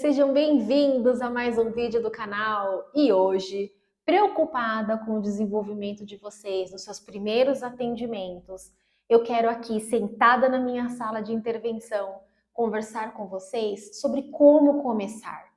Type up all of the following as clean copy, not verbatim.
Sejam bem-vindos a mais um vídeo do canal. E hoje, preocupada com o desenvolvimento de vocês nos seus primeiros atendimentos, eu quero aqui, sentada na minha sala de intervenção, conversar com vocês sobre como começar.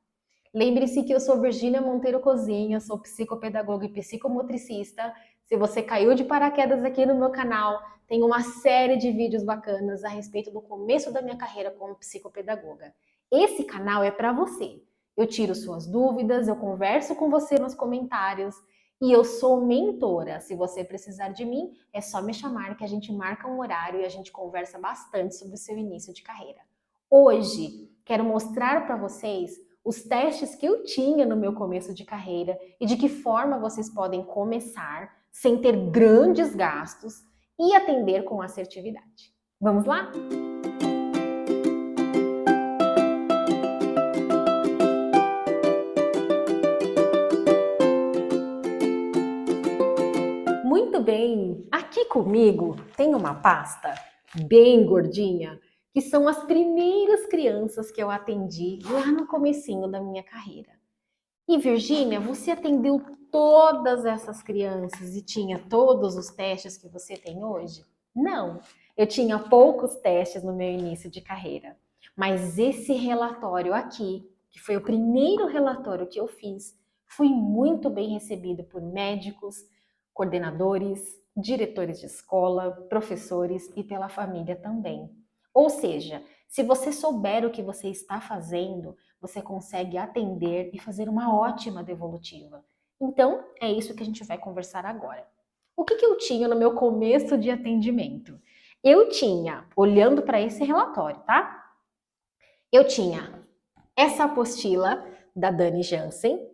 Lembre-se que eu sou Virgínia Monteiro Cozinha, sou psicopedagoga e psicomotricista. Se você caiu de paraquedas aqui no meu canal, tem uma série de vídeos bacanas a respeito do começo da minha carreira como psicopedagoga. Esse canal é para você. Eu tiro suas dúvidas, eu converso com você nos comentários e eu sou mentora. Se você precisar de mim, é só me chamar que a gente marca um horário e a gente conversa bastante sobre o seu início de carreira. Hoje, quero mostrar para vocês os testes que eu tinha no meu começo de carreira e de que forma vocês podem começar sem ter grandes gastos e atender com assertividade. Vamos lá? Muito bem, aqui comigo tem uma pasta bem gordinha, que são as primeiras crianças que eu atendi lá no comecinho da minha carreira. E Virgínia, você atendeu todas essas crianças e tinha todos os testes que você tem hoje? Não, eu tinha poucos testes no meu início de carreira. Mas esse relatório aqui, que foi o primeiro relatório que eu fiz, foi muito bem recebido por médicos, coordenadores, diretores de escola, professores e pela família também. Ou seja, se você souber o que você está fazendo, você consegue atender e fazer uma ótima devolutiva. Então, é isso que a gente vai conversar agora. O que eu tinha no meu começo de atendimento? Eu tinha, olhando para esse relatório, tá? Eu tinha essa apostila da Dani Jansen,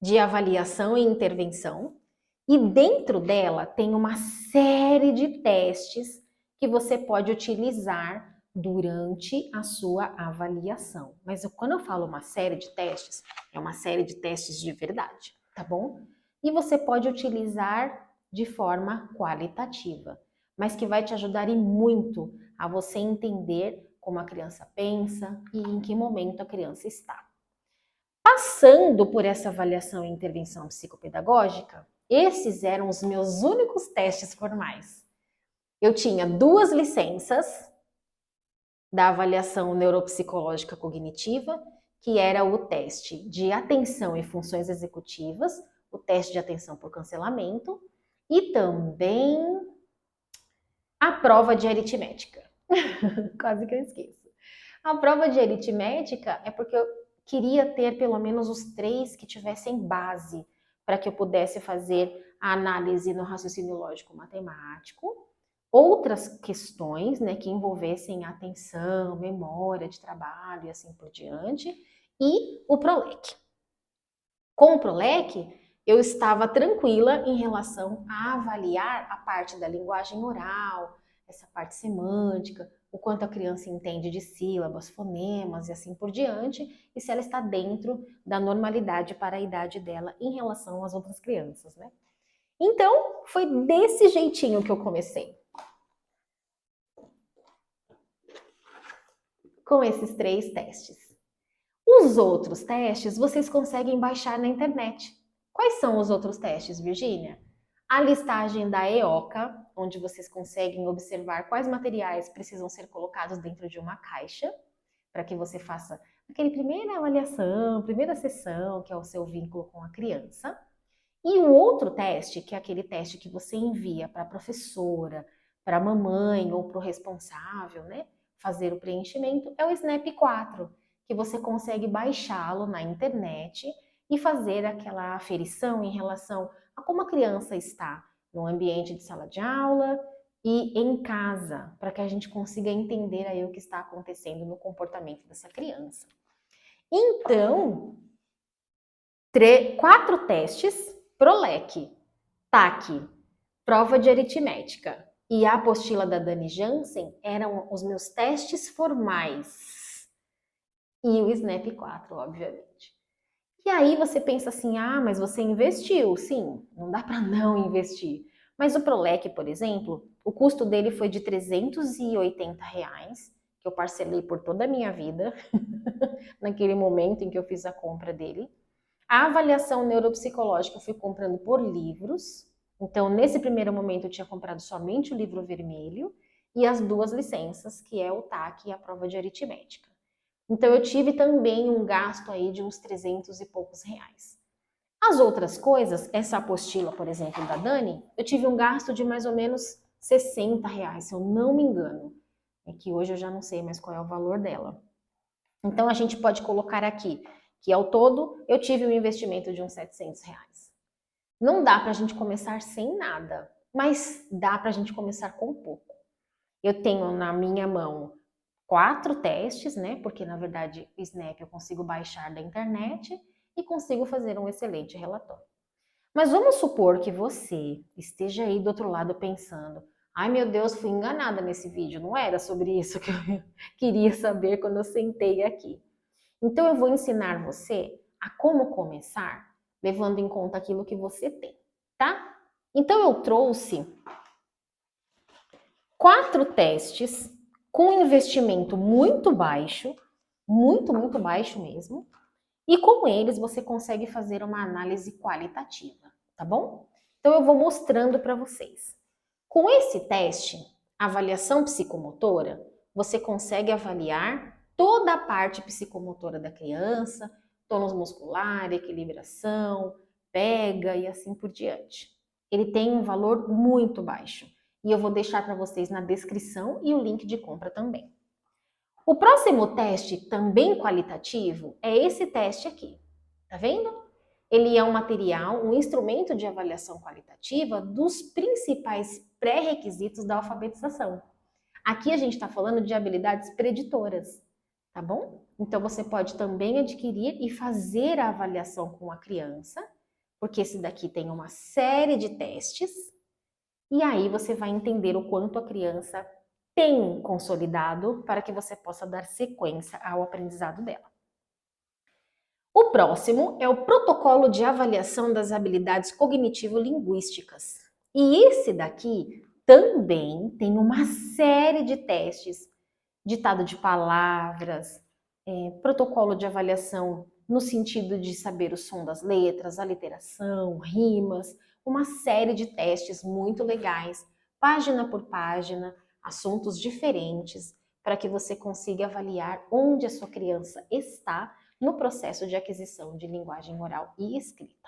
de avaliação e intervenção, e dentro dela tem uma série de testes que você pode utilizar durante a sua avaliação. Mas quando eu falo uma série de testes, é uma série de testes de verdade, tá bom? E você pode utilizar de forma qualitativa, mas que vai te ajudar e muito a você entender como a criança pensa e em que momento a criança está. Passando por essa avaliação e intervenção psicopedagógica, esses eram os meus únicos testes formais. Eu tinha 2 licenças da avaliação neuropsicológica cognitiva, que era o teste de atenção e funções executivas, o teste de atenção por cancelamento e também a prova de aritmética. Quase que eu esqueço. A prova de aritmética é porque eu queria ter pelo menos os 3 que tivessem base para que eu pudesse fazer a análise no raciocínio lógico matemático, outras questões, né, que envolvessem atenção, memória de trabalho e assim por diante, e o PROLEC. Com o PROLEC, eu estava tranquila em relação a avaliar a parte da linguagem oral, essa parte semântica, o quanto a criança entende de sílabas, fonemas e assim por diante, e se ela está dentro da normalidade para a idade dela em relação às outras crianças, né? Então, foi desse jeitinho que eu comecei. Com esses 3 testes. Os outros testes vocês conseguem baixar na internet. Quais são os outros testes, Virgínia? A listagem da EOCA, onde vocês conseguem observar quais materiais precisam ser colocados dentro de uma caixa, para que você faça aquele primeira avaliação, primeira sessão, que é o seu vínculo com a criança. E o outro teste, que é aquele teste que você envia para a professora, para a mamãe ou para o responsável, né, fazer o preenchimento, é o SNAP 4, que você consegue baixá-lo na internet e fazer aquela aferição em relação a como a criança está no ambiente de sala de aula e em casa, para que a gente consiga entender aí o que está acontecendo no comportamento dessa criança. Então, 4 testes, PROLEC, TAC, prova de aritmética e a apostila da Dani Jansen eram os meus testes formais. E o SNAP 4, obviamente. E aí você pensa assim, ah, mas você investiu. Sim, não dá para não investir. Mas o PROLEC, por exemplo, o custo dele foi de R$380 que eu parcelei por toda a minha vida, naquele momento em que eu fiz a compra dele. A avaliação neuropsicológica eu fui comprando por livros. Então, nesse primeiro momento, eu tinha comprado somente o livro vermelho e as 2 licenças, que é o TAC e a prova de aritmética. Então, eu tive também um gasto aí de uns 300 e poucos reais. As outras coisas, essa apostila, por exemplo, da Dani, eu tive um gasto de mais ou menos 60 reais, se eu não me engano. É que hoje eu já não sei mais qual é o valor dela. Então, a gente pode colocar aqui que, ao todo, eu tive um investimento de uns 700 reais. Não dá para a gente começar sem nada, mas dá para a gente começar com pouco. Eu tenho na minha mão 4 testes, né? Porque, na verdade, o Snap eu consigo baixar da internet e consigo fazer um excelente relatório. Mas vamos supor que você esteja aí do outro lado pensando: ai meu Deus, fui enganada nesse vídeo, não era sobre isso que eu queria saber quando eu sentei aqui. Então eu vou ensinar você a como começar, levando em conta aquilo que você tem, tá? Então eu trouxe 4 testes com investimento muito baixo, muito baixo mesmo, e com eles você consegue fazer uma análise qualitativa, tá bom? Então eu vou mostrando para vocês. Com esse teste, avaliação psicomotora, você consegue avaliar toda a parte psicomotora da criança, tônus muscular, equilibração, pega e assim por diante. Ele tem um valor muito baixo e eu vou deixar para vocês na descrição e o link de compra também. O próximo teste, também qualitativo, é esse teste aqui. Tá vendo? Ele é um material, um instrumento de avaliação qualitativa dos principais pré-requisitos da alfabetização. Aqui a gente está falando de habilidades preditoras, tá bom? Então você pode também adquirir e fazer a avaliação com a criança, porque esse daqui tem uma série de testes, e aí você vai entender o quanto a criança tem consolidado para que você possa dar sequência ao aprendizado dela. O próximo é o protocolo de avaliação das habilidades cognitivo-linguísticas. E esse daqui também tem uma série de testes, ditado de palavras, protocolo de avaliação no sentido de saber o som das letras, aliteração, rimas, uma série de testes muito legais, página por página, assuntos diferentes, para que você consiga avaliar onde a sua criança está no processo de aquisição de linguagem oral e escrita.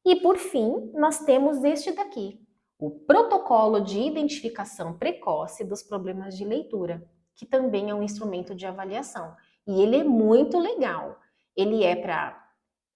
E por fim, nós temos este daqui, o protocolo de identificação precoce dos problemas de leitura, que também é um instrumento de avaliação. E ele é muito legal. Ele é para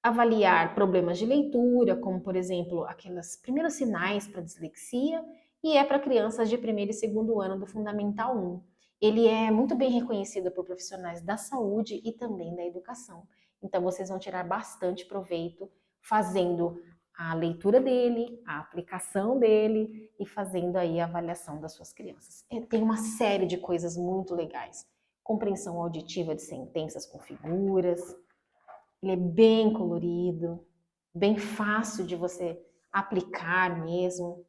avaliar problemas de leitura, como por exemplo, aqueles primeiros sinais para dislexia, e é para crianças de primeiro e segundo ano do Fundamental 1. Ele é muito bem reconhecido por profissionais da saúde e também da educação. Então vocês vão tirar bastante proveito fazendo a leitura dele, a aplicação dele e fazendo aí a avaliação das suas crianças. Tem uma série de coisas muito legais. Compreensão auditiva de sentenças com figuras. Ele é bem colorido, bem fácil de você aplicar mesmo.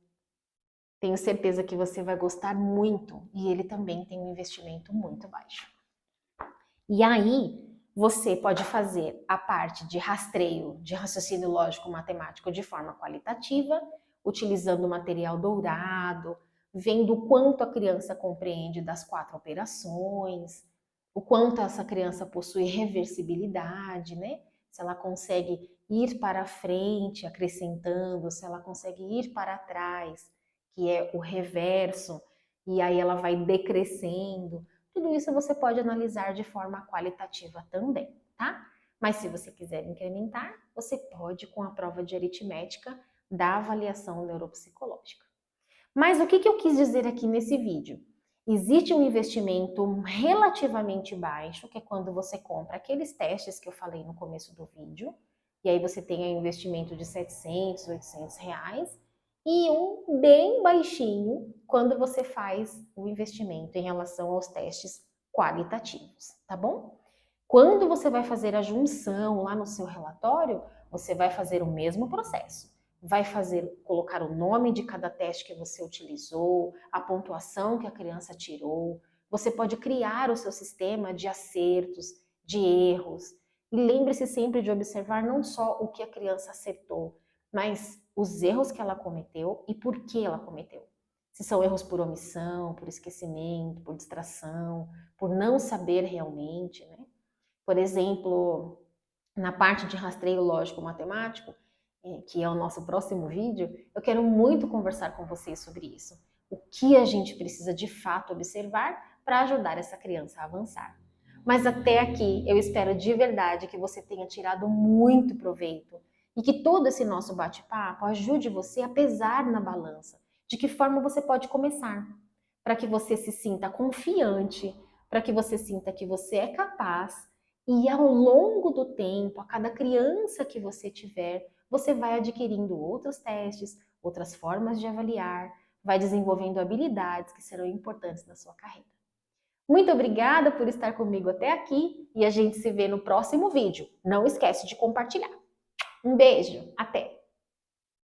Tenho certeza que você vai gostar muito e ele também tem um investimento muito baixo. E aí, você pode fazer a parte de rastreio de raciocínio lógico-matemático de forma qualitativa, utilizando o material dourado, vendo o quanto a criança compreende das 4 operações, o quanto essa criança possui reversibilidade, né? Se ela consegue ir para frente acrescentando, se ela consegue ir para trás, que é o reverso, e aí ela vai decrescendo. Tudo isso você pode analisar de forma qualitativa também, tá? Mas se você quiser incrementar, você pode com a prova de aritmética da avaliação neuropsicológica. Mas o que eu quis dizer aqui nesse vídeo? Existe um investimento relativamente baixo, que é quando você compra aqueles testes que eu falei no começo do vídeo, e aí você tem um investimento de 700, 800 reais, e um bem baixinho quando você faz o investimento em relação aos testes qualitativos, tá bom? Quando você vai fazer a junção lá no seu relatório, você vai fazer o mesmo processo. Vai colocar o nome de cada teste que você utilizou, a pontuação que a criança tirou, Você pode criar o seu sistema de acertos, de erros. E lembre-se sempre de observar não só o que a criança acertou, mas os erros que ela cometeu e por que ela cometeu. Se são erros por omissão, por esquecimento, por distração, por não saber realmente, né? Por exemplo, na parte de rastreio lógico-matemático, que é o nosso próximo vídeo, eu quero muito conversar com vocês sobre isso. O que a gente precisa de fato observar para ajudar essa criança a avançar. Mas até aqui, eu espero de verdade que você tenha tirado muito proveito e que todo esse nosso bate-papo ajude você a pesar na balança. De que forma você pode começar? Para que você se sinta confiante, para que você sinta que você é capaz e ao longo do tempo, a cada criança que você tiver, você vai adquirindo outros testes, outras formas de avaliar, vai desenvolvendo habilidades que serão importantes na sua carreira. Muito obrigada por estar comigo até aqui e a gente se vê no próximo vídeo. Não esquece de compartilhar. Um beijo, até!